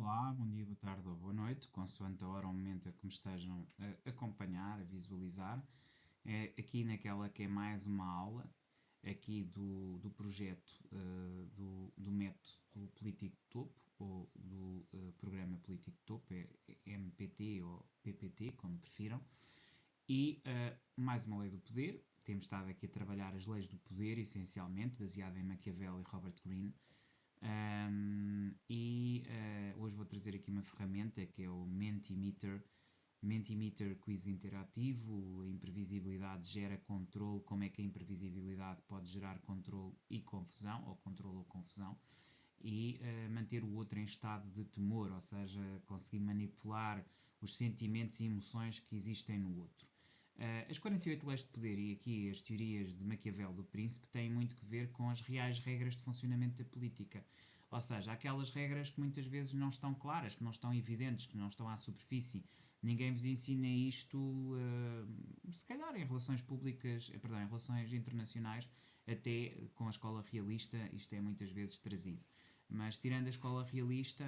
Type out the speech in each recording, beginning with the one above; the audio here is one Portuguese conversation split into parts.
Olá, bom dia, boa tarde ou boa noite, consoante a hora ou momento a que me estejam a acompanhar, a visualizar. Aqui naquela que é mais uma aula, aqui do projeto do método político topo, ou do programa político topo, é MPT ou PPT, como prefiram. E mais uma lei do poder. Temos estado aqui a trabalhar as leis do poder, essencialmente, baseada em Maquiavel e Robert Greene. Hoje vou trazer aqui uma ferramenta que é o Mentimeter. Mentimeter Quiz Interativo. A imprevisibilidade gera controle. Como é que a imprevisibilidade pode gerar controle e confusão, ou controle ou confusão, e manter o outro em estado de temor, ou seja, conseguir manipular os sentimentos e emoções que existem no outro. As 48 leis de poder e aqui as teorias de Maquiavel do Príncipe têm muito que ver com as reais regras de funcionamento da política. Ou seja, aquelas regras que muitas vezes não estão claras, que não estão evidentes, que não estão à superfície. Ninguém vos ensina isto, se calhar em relações públicas, perdão, em relações internacionais, até com a escola realista, isto é muitas vezes trazido. Mas tirando a escola realista,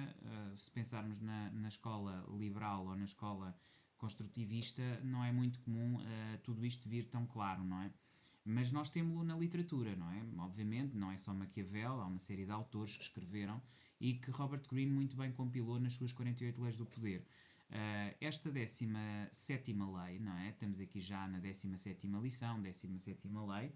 se pensarmos na escola liberal ou na escola construtivista, não é muito comum tudo isto vir tão claro, não é? Mas nós temos-lo na literatura, não é? Obviamente, não é só Maquiavel, há uma série de autores que escreveram e que Robert Greene muito bem compilou nas suas 48 leis do poder. Esta 17ª lei, não é? Estamos aqui já na 17ª lição, 17ª lei,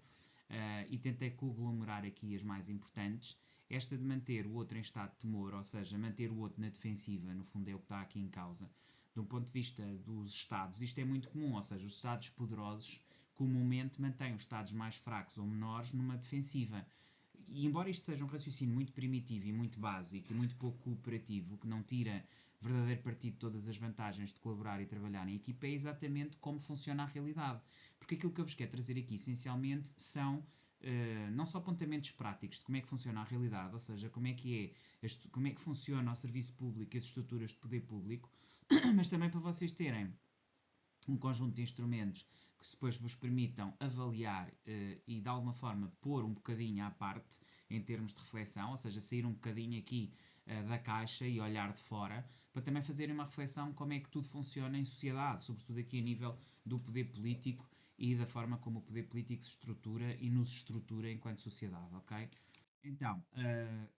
e tentei conglomerar aqui as mais importantes. Esta de manter o outro em estado de temor, ou seja, manter o outro na defensiva, no fundo é o que está aqui em causa. De um ponto de vista dos Estados, isto é muito comum, ou seja, os Estados poderosos comumente mantêm os Estados mais fracos ou menores numa defensiva. E embora isto seja um raciocínio muito primitivo e muito básico e muito pouco cooperativo, que não tira verdadeiro partido de todas as vantagens de colaborar e trabalhar em equipa, é exatamente como funciona a realidade. Porque aquilo que eu vos quero trazer aqui, essencialmente, são não só apontamentos práticos de como é que funciona a realidade, ou seja, como é que funciona o serviço público e as estruturas de poder público, mas também para vocês terem um conjunto de instrumentos que depois vos permitam avaliar e de alguma forma pôr um bocadinho à parte em termos de reflexão, ou seja, sair um bocadinho aqui da caixa e olhar de fora, para também fazerem uma reflexão de como é que tudo funciona em sociedade, sobretudo aqui a nível do poder político e da forma como o poder político se estrutura e nos estrutura enquanto sociedade, ok? Então,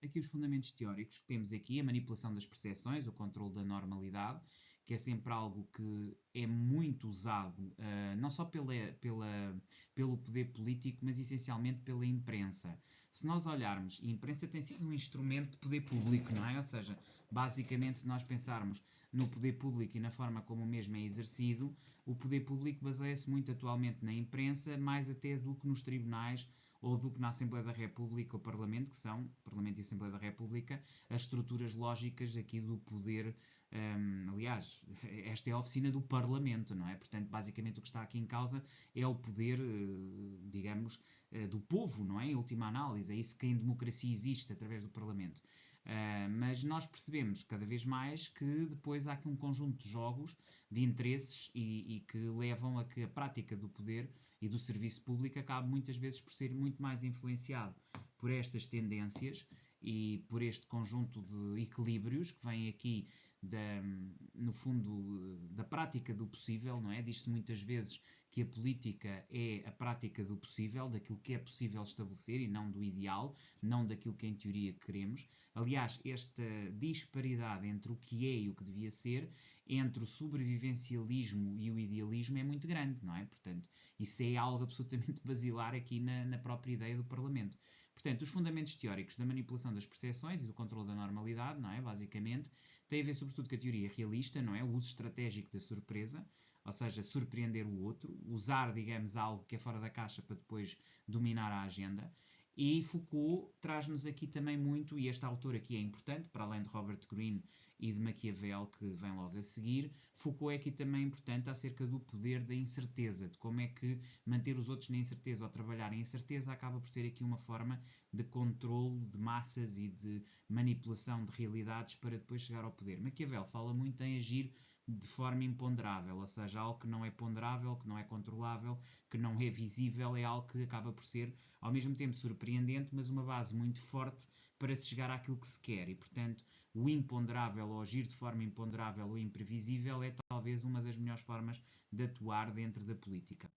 aqui os fundamentos teóricos que temos aqui, a manipulação das percepções, o controle da normalidade, que é sempre algo que é muito usado, não só pelo poder político, mas essencialmente pela imprensa. Se nós olharmos, a imprensa tem sido um instrumento de poder público, não é? Ou seja, basicamente, se nós pensarmos no poder público e na forma como o mesmo é exercido, o poder público baseia-se muito atualmente na imprensa, mais até do que nos tribunais ou do que na Assembleia da República ou Parlamento, que são, Parlamento e Assembleia da República, as estruturas lógicas aqui do poder. Aliás, esta é a oficina do Parlamento, não é? Portanto, basicamente o que está aqui em causa é o poder, digamos, do povo, não é? Em última análise, é isso que em democracia existe através do Parlamento. Mas nós percebemos cada vez mais que depois há aqui um conjunto de jogos, de interesses e que levam a que a prática do poder e do serviço público acabe muitas vezes por ser muito mais influenciado por estas tendências e por este conjunto de equilíbrios que vêm aqui no fundo da prática do possível, não é? Diz-se muitas vezes que a política é a prática do possível, daquilo que é possível estabelecer e não do ideal, não daquilo que em teoria queremos. Aliás, esta disparidade entre o que é e o que devia ser, entre o sobrevivencialismo e o idealismo é muito grande, não é? Portanto, isso é algo absolutamente basilar aqui na própria ideia do Parlamento. Portanto, os fundamentos teóricos da manipulação das percepções e do controle da normalidade, não é? Basicamente, tem a ver sobretudo com a teoria realista, não é? O uso estratégico da surpresa, ou seja, surpreender o outro, usar, digamos, algo que é fora da caixa para depois dominar a agenda. E Foucault traz-nos aqui também muito, e este autor aqui é importante, para além de Robert Greene e de Maquiavel, que vem logo a seguir, Foucault é aqui também importante acerca do poder da incerteza, de como é que manter os outros na incerteza ou trabalhar em incerteza acaba por ser aqui uma forma de controle de massas e de manipulação de realidades para depois chegar ao poder. Maquiavel fala muito em agir de forma imponderável, ou seja, algo que não é ponderável, que não é controlável, que não é visível, é algo que acaba por ser, ao mesmo tempo, surpreendente, mas uma base muito forte para se chegar àquilo que se quer. E, portanto, o imponderável, ou agir de forma imponderável ou imprevisível, é talvez uma das melhores formas de atuar dentro da política.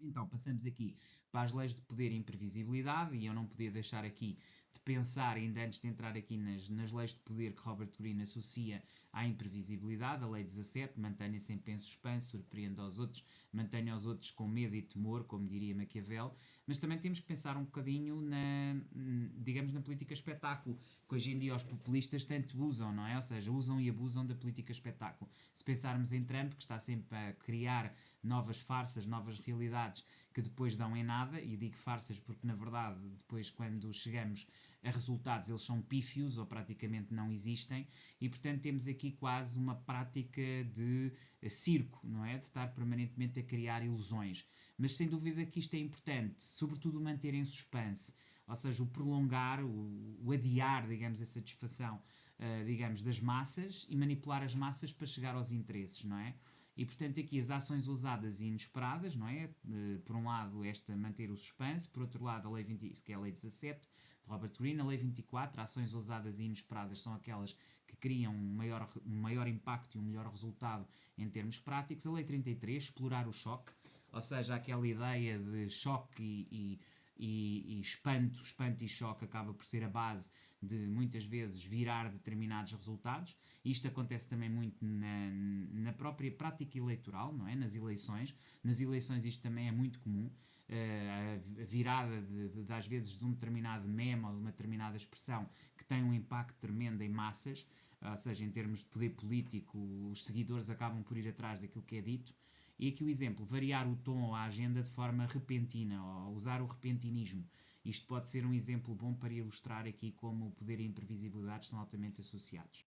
Então, passamos aqui para as leis de poder e imprevisibilidade, e eu não podia deixar aqui de pensar, ainda antes de entrar aqui nas leis de poder que Robert Greene associa à imprevisibilidade. A lei 17, mantenha sempre em suspense, surpreenda aos outros, mantenha os outros com medo e temor, como diria Maquiavel. Mas também temos que pensar um bocadinho digamos, na política espetáculo, que hoje em dia os populistas tanto usam, não é? Ou seja, usam e abusam da política espetáculo. Se pensarmos em Trump, que está sempre a criar novas farsas, novas realidades que depois dão em nada, e digo farsas porque na verdade depois quando chegamos a resultados eles são pífios ou praticamente não existem, e portanto temos aqui quase uma prática de circo, não é? De estar permanentemente a criar ilusões. Mas sem dúvida que isto é importante, sobretudo manter em suspense, ou seja, o prolongar, o adiar, digamos, a satisfação, digamos, das massas e manipular as massas para chegar aos interesses, não é? E, portanto, aqui as ações ousadas e inesperadas, não é? Por um lado, esta manter o suspense, por outro lado, a lei 20, que é a lei 17, de Robert Greene, a lei 24, ações ousadas e inesperadas são aquelas que criam um maior impacto e um melhor resultado em termos práticos. A lei 33, explorar o choque, ou seja, aquela ideia de choque e espanto e choque acaba por ser a base de muitas vezes virar determinados resultados. Isto acontece também muito na própria prática eleitoral, não é? Nas eleições. Nas eleições isto também é muito comum. A virada às vezes de um determinado meme ou de uma determinada expressão que tem um impacto tremendo em massas, ou seja, em termos de poder político, os seguidores acabam por ir atrás daquilo que é dito. E aqui o exemplo, variar o tom ou a agenda de forma repentina, ou usar o repentinismo. Isto pode ser um exemplo bom para ilustrar aqui como o poder e a imprevisibilidade estão altamente associados.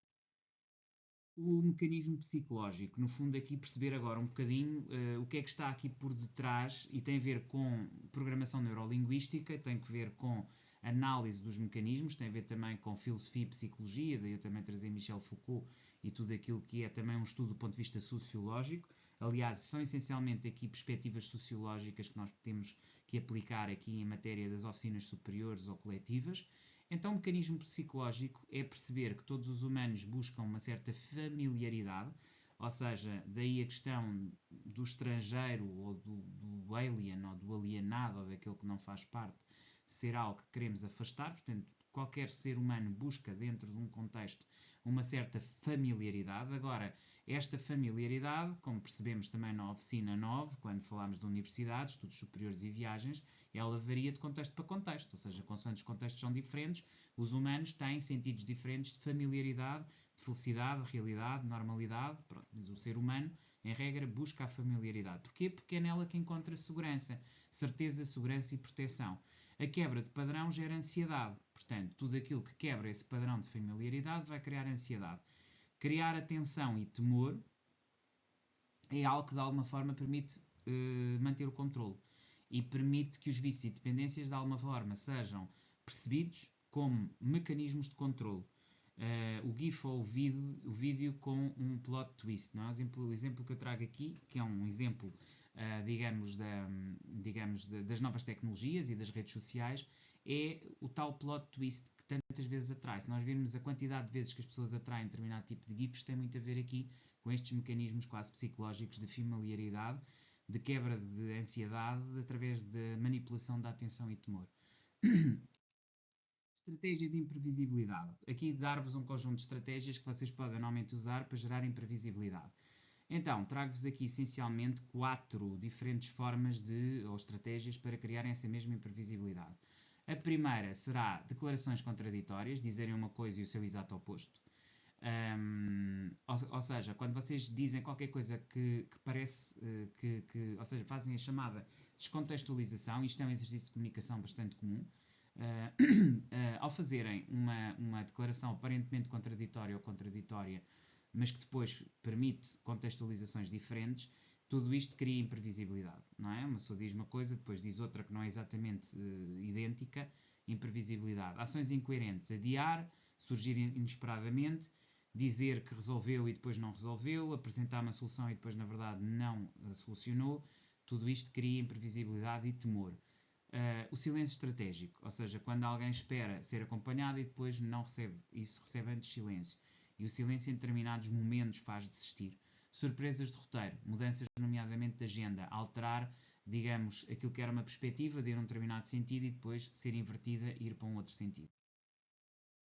O mecanismo psicológico, no fundo aqui perceber agora um bocadinho o que é que está aqui por detrás, e tem a ver com programação neurolinguística, tem a ver com análise dos mecanismos, tem a ver também com filosofia e psicologia, daí eu também trazer Michel Foucault e tudo aquilo que é também um estudo do ponto de vista sociológico. Aliás, são essencialmente aqui perspectivas sociológicas que nós temos que aplicar aqui em matéria das oficinas superiores ou coletivas. Então, o mecanismo psicológico é perceber que todos os humanos buscam uma certa familiaridade, ou seja, daí a questão do estrangeiro ou do alien ou do alienado ou daquele que não faz parte ser algo que queremos afastar. Portanto, qualquer ser humano busca dentro de um contexto uma certa familiaridade. Agora, esta familiaridade, como percebemos também na oficina 9, quando falámos de universidades, estudos superiores e viagens, ela varia de contexto para contexto, ou seja, consoante os contextos são diferentes, os humanos têm sentidos diferentes de familiaridade, de felicidade, realidade, normalidade, pronto. Mas o ser humano, em regra, busca a familiaridade. Porquê? Porque é nela que encontra segurança, certeza, segurança e proteção. A quebra de padrão gera ansiedade, portanto, tudo aquilo que quebra esse padrão de familiaridade vai criar ansiedade. Criar atenção e temor é algo que de alguma forma permite manter o controle e permite que os vícios e dependências de alguma forma sejam percebidos como mecanismos de controle. O GIF ou o vídeo com um plot twist, não é? O exemplo que eu trago aqui, que é um exemplo digamos, das novas tecnologias e das redes sociais, é o tal plot twist que tantas vezes atrai. Se nós virmos a quantidade de vezes que as pessoas atraem determinado tipo de GIFs, tem muito a ver aqui com estes mecanismos quase psicológicos de familiaridade, de quebra de ansiedade, através da manipulação da atenção e temor. Estratégias de imprevisibilidade. Aqui dar-vos um conjunto de estratégias que vocês podem normalmente usar para gerar imprevisibilidade. Então, trago-vos aqui essencialmente 4 diferentes formas ou estratégias para criarem essa mesma imprevisibilidade. A primeira será declarações contraditórias, dizerem uma coisa e o seu exato oposto. Ou seja, quando vocês dizem qualquer coisa que parece ou seja, fazem a chamada descontextualização, isto é um exercício de comunicação bastante comum. Ao fazerem uma declaração aparentemente contraditória ou contraditória, mas que depois permite contextualizações diferentes, tudo isto cria imprevisibilidade, não é? Uma pessoa diz uma coisa, depois diz outra que não é exatamente idêntica, imprevisibilidade. Ações incoerentes, adiar, surgir inesperadamente, dizer que resolveu e depois não resolveu, apresentar uma solução e depois na verdade não solucionou, tudo isto cria imprevisibilidade e temor. O silêncio estratégico, ou seja, quando alguém espera ser acompanhado e depois não recebe, isso recebe antes silêncio. E o silêncio em determinados momentos faz desistir. Surpresas de roteiro, mudanças nomeadamente de agenda, alterar, digamos, aquilo que era uma perspectiva de ir num determinado sentido e depois ser invertida e ir para um outro sentido.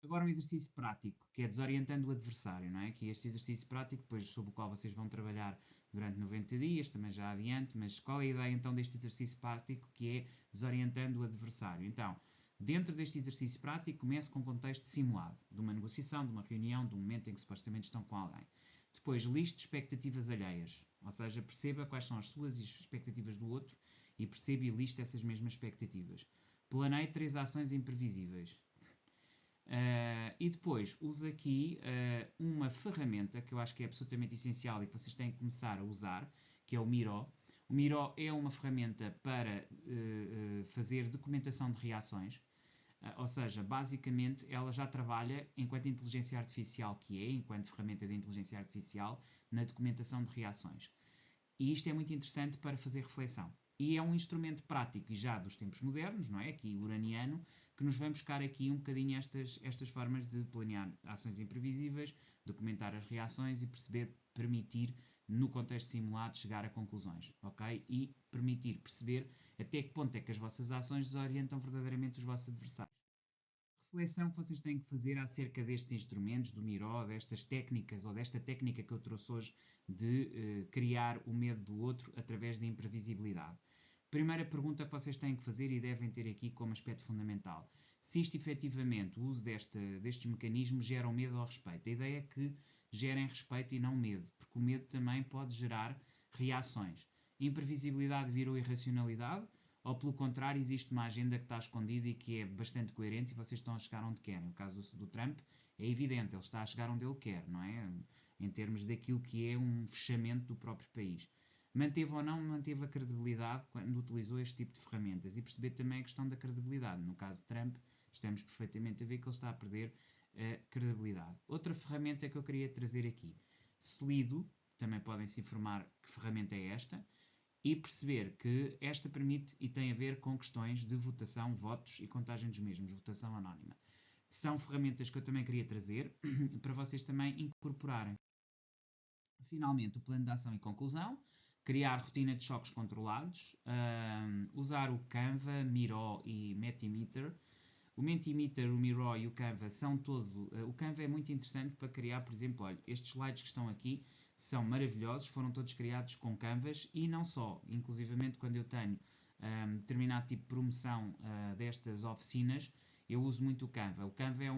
Agora um exercício prático, que é desorientando o adversário, não é? Que este exercício prático, depois sobre o qual vocês vão trabalhar durante 90 dias, também já adiante, mas qual é a ideia então deste exercício prático, que é desorientando o adversário? Então, dentro deste exercício prático, comece com um contexto simulado, de uma negociação, de uma reunião, de um momento em que supostamente estão com alguém. Depois, liste expectativas alheias, ou seja, perceba quais são as suas e as expectativas do outro e perceba e liste essas mesmas expectativas. Planeie 3 ações imprevisíveis. E depois uso aqui uma ferramenta que eu acho que é absolutamente essencial e que vocês têm que começar a usar, que é o Miro. O Miro é uma ferramenta para fazer documentação de reações, ou seja, basicamente ela já trabalha enquanto inteligência artificial que é, enquanto ferramenta de inteligência artificial, na documentação de reações. E isto é muito interessante para fazer reflexão. E é um instrumento prático e já dos tempos modernos, não é? Aqui uraniano, que nos vem buscar aqui um bocadinho estas formas de planear ações imprevisíveis, documentar as reações e permitir, no contexto simulado, chegar a conclusões, ok? E permitir perceber até que ponto é que as vossas ações desorientam verdadeiramente os vossos adversários. Reflexão que vocês têm que fazer acerca destes instrumentos, do Miro, destas técnicas ou desta técnica que eu trouxe hoje de criar o medo do outro através da imprevisibilidade. Primeira pergunta que vocês têm que fazer e devem ter aqui como aspecto fundamental: se isto efetivamente, o uso destes mecanismos gera medo ou respeito. A ideia é que gerem respeito e não medo, porque o medo também pode gerar reações. Imprevisibilidade virou irracionalidade, ou pelo contrário, existe uma agenda que está escondida e que é bastante coerente e vocês estão a chegar onde querem. O caso do Trump é evidente, ele está a chegar onde ele quer, não é? Em termos daquilo que é um fechamento do próprio país. Manteve ou não manteve a credibilidade quando utilizou este tipo de ferramentas e perceber também a questão da credibilidade. No caso de Trump, estamos perfeitamente a ver que ele está a perder a credibilidade. Outra ferramenta que eu queria trazer aqui, Slido, também podem se informar que ferramenta é esta, e perceber que esta permite e tem a ver com questões de votação, votos e contagem dos mesmos, votação anónima. São ferramentas que eu também queria trazer para vocês também incorporarem. Finalmente, o plano de ação e conclusão, criar rotina de choques controlados, usar o Canva, Miro e Mentimeter. O Mentimeter, o Miro e o Canva são todo... o Canva é muito interessante para criar, por exemplo, olha, estes slides que estão aqui são maravilhosos, foram todos criados com Canvas e não só, inclusivamente quando eu tenho determinado tipo de promoção destas oficinas, eu uso muito o Canva. O Canva é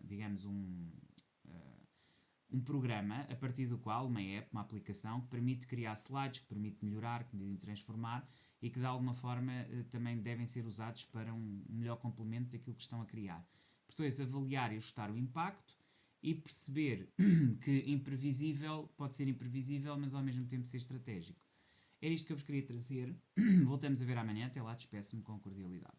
digamos, um programa a partir do qual, uma app, uma aplicação, que permite criar slides, que permite melhorar, que permite transformar e que de alguma forma também devem ser usados para um melhor complemento daquilo que estão a criar. Portanto, avaliar e ajustar o impacto e perceber que imprevisível pode ser imprevisível, mas ao mesmo tempo ser estratégico. Era isto que eu vos queria trazer. Voltamos a ver amanhã. Até lá, despeço-me com cordialidade.